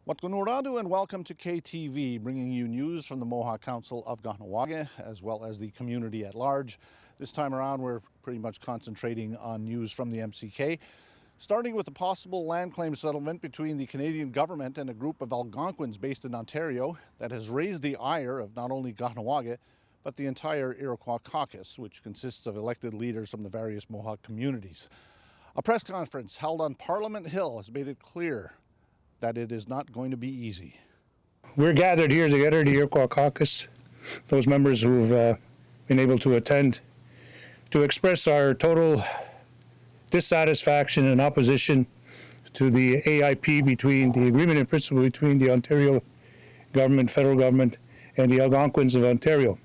Watkunuradu and welcome to KTV, bringing you news from the Mohawk Council of Kahnawake, as well as the community at large. This time around, we're pretty much concentrating on news from the MCK, starting with the possible land claim settlement between the Canadian government and a group of Algonquins based in Ontario that has raised the ire of not only Kahnawake, but the entire Iroquois Caucus, which consists of elected leaders from the various Mohawk communities. A press conference held on Parliament Hill has made it clear that it is not going to be easy. We're gathered here together, the Iroquois Caucus, those members who've been able to attend, to express our total dissatisfaction and opposition to the AIP between the agreement in principle between the Ontario government, federal government, and the Algonquins of Ontario.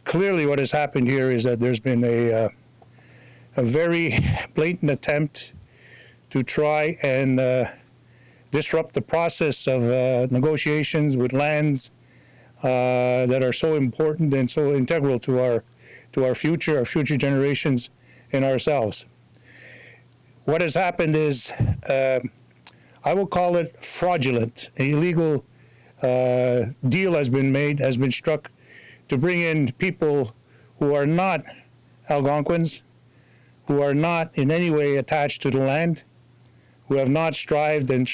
Clearly what has happened here is that there's been a very blatant attempt to try and disrupt the process of negotiations with lands that are so important and so integral to our future generations, and ourselves. What has happened is, I will call it fraudulent. An illegal deal has been struck to bring in people who are not Algonquins, who are not in any way attached to the land, who have not strived and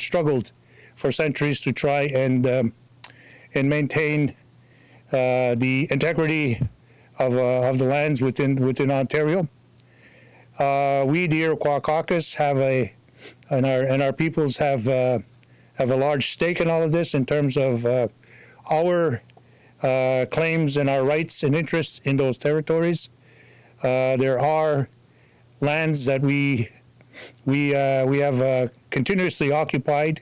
struggled for centuries to try and maintain the integrity of the lands within Ontario. We, the Iroquois Caucus, and our peoples have a large stake in all of this in terms of our claims and our rights and interests in those territories. There are lands that we have continuously occupied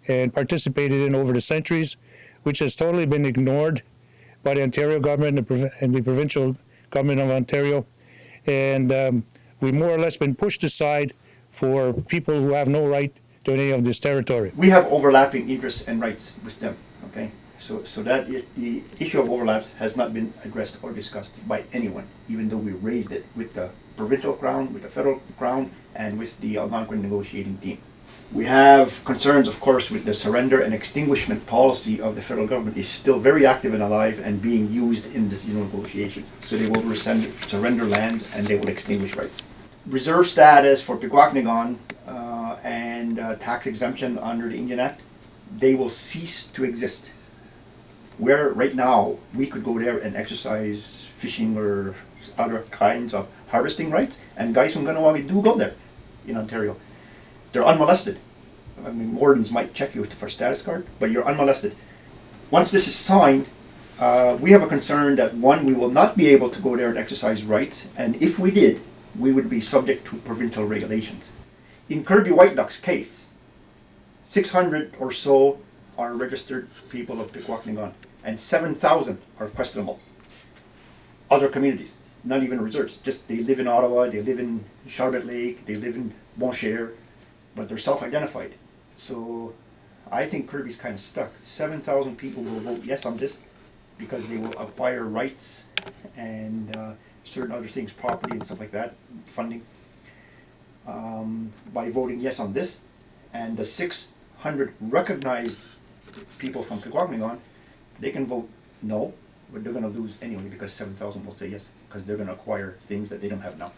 and participated in over the centuries, which has totally been ignored by the Ontario government and the provincial government of Ontario. And we've more or less been pushed aside for people who have no right to any of this territory. We have overlapping interests and rights with them, okay? So that the issue of overlaps has not been addressed or discussed by anyone, even though we raised it with the provincial crown, with the federal crown, and with the Algonquin negotiating team. We have concerns, of course, with the surrender and extinguishment policy of the federal government is still very active and alive and being used in these negotiations. So they will surrender lands and they will extinguish rights. Reserve status for Pequawknigon and tax exemption under the Indian Act, they will cease to exist. Where right now we could go there and exercise fishing or other kinds of harvesting rights, and guys from Kahnawake do go there in Ontario. They're unmolested. I mean, wardens might check you for status card, but you're unmolested. Once this is signed, we have a concern that one, we will not be able to go there and exercise rights, and if we did, we would be subject to provincial regulations. In Kirby White Duck's case, 600 or so are registered people of Pequawknigon, and 7,000 are questionable. Other communities, not even reserves, just they live in Ottawa, they live in Charlotte Lake, they live in Bon Cher, but they're self-identified. So I think Kirby's kind of stuck. 7,000 people will vote yes on this because they will acquire rights and certain other things, property and stuff like that, funding, by voting yes on this. And the 600 recognized people from Pequawknigon, they can vote no, but they're going to lose anyway because 7,000 will say yes because they're going to acquire things that they don't have now.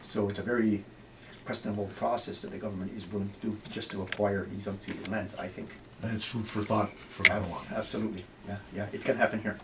So it's a very questionable process that the government is willing to do just to acquire these unceded lands, I think. And it's food for thought for Kahnawake. Absolutely, yeah, it can happen here.